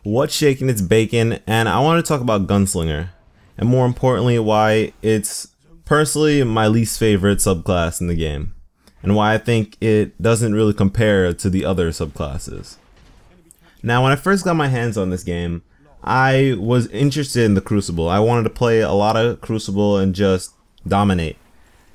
What's shaking? It's Bacon, and I want to talk about Gunslinger, and more importantly, why it's personally my least favorite subclass in the game, and why I think it doesn't really compare to the other subclasses. Now, when I first got my hands on this game, I was interested in the Crucible. I wanted to play a lot of Crucible and just dominate.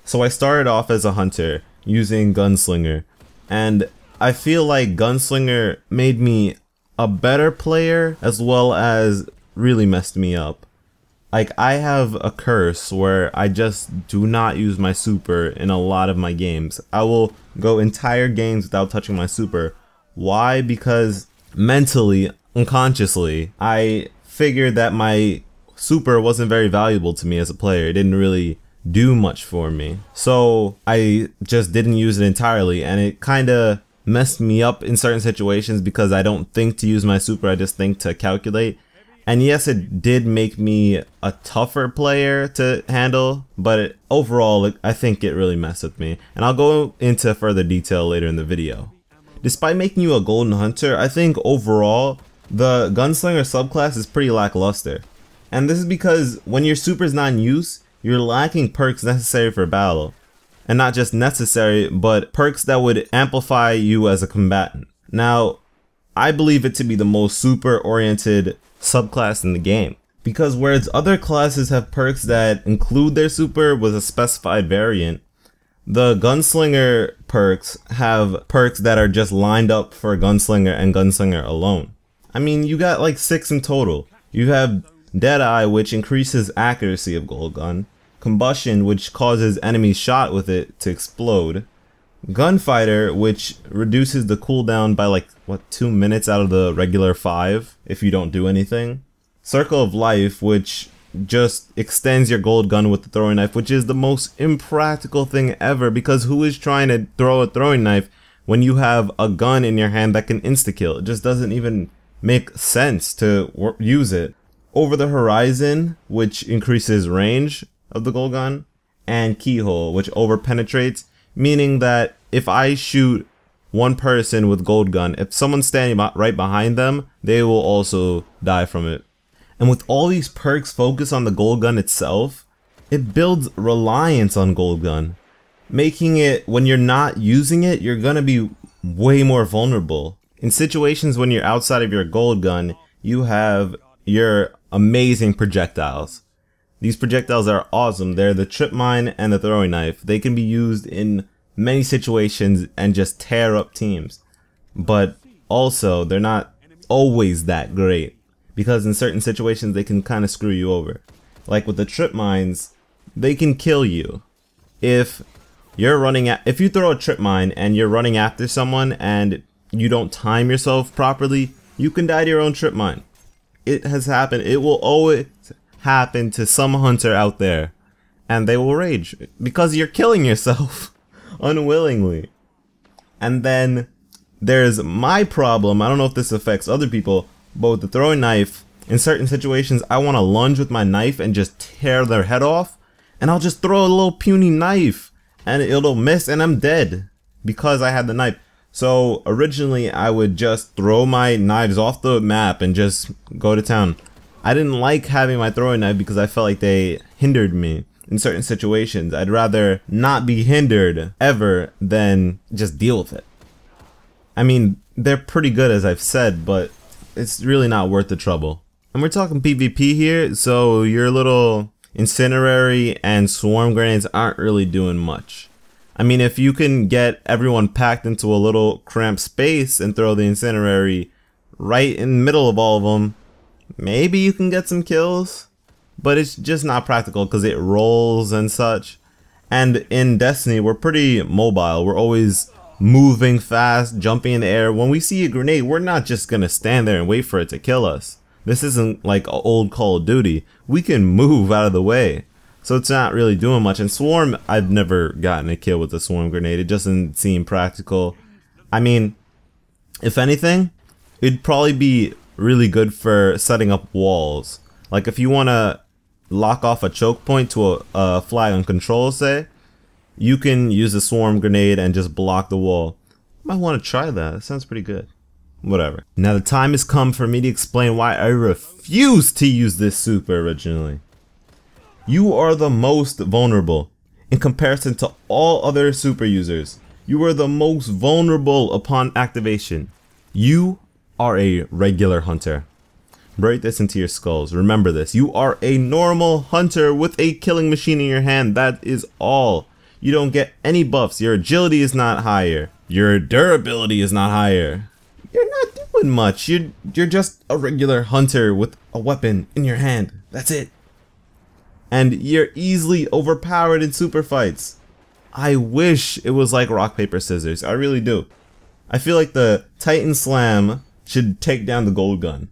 So I started off as a hunter using Gunslinger, and I feel like Gunslinger made me a better player as well as really messed me up. Like, I have a curse where I just do not use my super in a lot of my games. I will go entire games without touching my super. Why? Because mentally, unconsciously, I figured that my super wasn't very valuable to me as a player. It didn't really do much for me. So I just didn't use it entirely, and it kinda messed me up in certain situations because I don't think to use my super, I just think to calculate. And yes, it did make me a tougher player to handle, but overall, I think it really messed with me. And I'll go into further detail later in the video. Despite making you a golden hunter, I think overall, the Gunslinger subclass is pretty lackluster. And this is because when your super is not in use, you're lacking perks necessary for battle. And not just necessary, but perks that would amplify you as a combatant. Now, I believe it to be the most super-oriented subclass in the game. Because whereas other classes have perks that include their super with a specified variant, the Gunslinger perks have perks that are just lined up for Gunslinger and Gunslinger alone. I mean, you got like 6 in total. You have Deadeye, which increases accuracy of Gold Gun. Combustion, which causes enemies shot with it to explode. Gunfighter, which reduces the cooldown by like, what, 2 minutes out of the regular 5 if you don't do anything. Circle of Life, which just extends your gold gun with the throwing knife, which is the most impractical thing ever, because who is trying to throw a throwing knife when you have a gun in your hand that can insta-kill? It just doesn't even make sense to use it. Over the Horizon, which increases range of the gold gun, and Keyhole, which over penetrates, meaning that if I shoot one person with gold gun, if someone's standing right behind them, they will also die from it. And with all these perks focused on the gold gun itself, it builds reliance on gold gun, making it, when you're not using it, you're gonna be way more vulnerable. In situations when you're outside of your gold gun, you have your amazing projectiles. These projectiles are awesome. They're the trip mine and the throwing knife. They can be used in many situations and just tear up teams. But also, they're not always that great, because in certain situations they can kind of screw you over. Like with the trip mines, they can kill you. If you throw a trip mine and you're running after someone and you don't time yourself properly, you can die to your own trip mine. It has happened. It will always happen to some hunter out there, and they will rage because you're killing yourself unwillingly. And then there's my problem. I don't know if this affects other people, but with the throwing knife, in certain situations I want to lunge with my knife and just tear their head off, and I'll just throw a little puny knife and it'll miss and I'm dead because I had the knife. So originally I would just throw my knives off the map and just go to town. I didn't like having my throwing knife because I felt like they hindered me in certain situations. I'd rather not be hindered ever than just deal with it. I mean, they're pretty good as I've said, but it's really not worth the trouble. And we're talking PvP here, so your little incinerary and swarm grenades aren't really doing much. I mean, if you can get everyone packed into a little cramped space and throw the incinerary right in the middle of all of them, maybe you can get some kills, but it's just not practical because it rolls and such. And in Destiny, we're pretty mobile. We're always moving fast, jumping in the air. When we see a grenade, we're not just gonna stand there and wait for it to kill us. This isn't like old Call of Duty. We can move out of the way. So it's not really doing much. And Swarm, I've never gotten a kill with a Swarm grenade. It doesn't seem practical. I mean, if anything, it'd probably be really good for setting up walls. Like if you want to lock off a choke point to a flag on control, say, you can use a swarm grenade and just block the wall. Might want to try that. That sounds pretty good. Whatever. Now the time has come for me to explain why I refuse to use this super originally. You are the most vulnerable in comparison to all other super users. You are the most vulnerable upon activation. You are a regular hunter. Write this into your skulls. Remember this. You are a normal hunter with a killing machine in your hand. That is all. You don't get any buffs. Your agility is not higher. Your durability is not higher. You're not doing much. You're just a regular hunter with a weapon in your hand. That's it. And you're easily overpowered in super fights. I wish it was like rock, paper, scissors. I really do. I feel like the Titan Slam should take down the gold gun.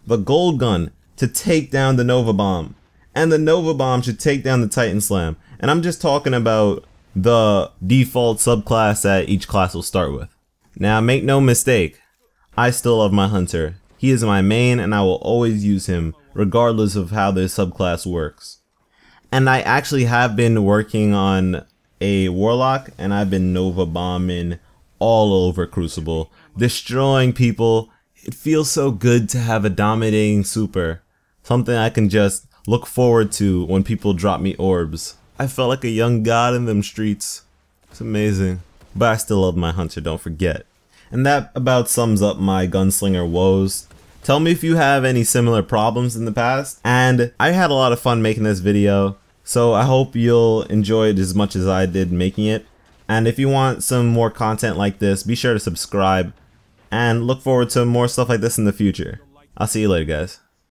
The gold gun to take down the Nova Bomb. And the Nova Bomb should take down the Titan Slam. And I'm just talking about the default subclass that each class will start with. Now make no mistake, I still love my hunter. He is my main and I will always use him regardless of how this subclass works. And I actually have been working on a warlock and I've been Nova bombing all over Crucible, destroying people. It feels so good to have a dominating super, something I can just look forward to when people drop me orbs. I felt like a young god in them streets. It's amazing. But I still love my hunter, don't forget. And that about sums up my Gunslinger woes. Tell me if you have any similar problems in the past. And I had a lot of fun making this video, so I hope you'll enjoy it as much as I did making it. And if you want some more content like this, be sure to subscribe and look forward to more stuff like this in the future. I'll see you later, guys.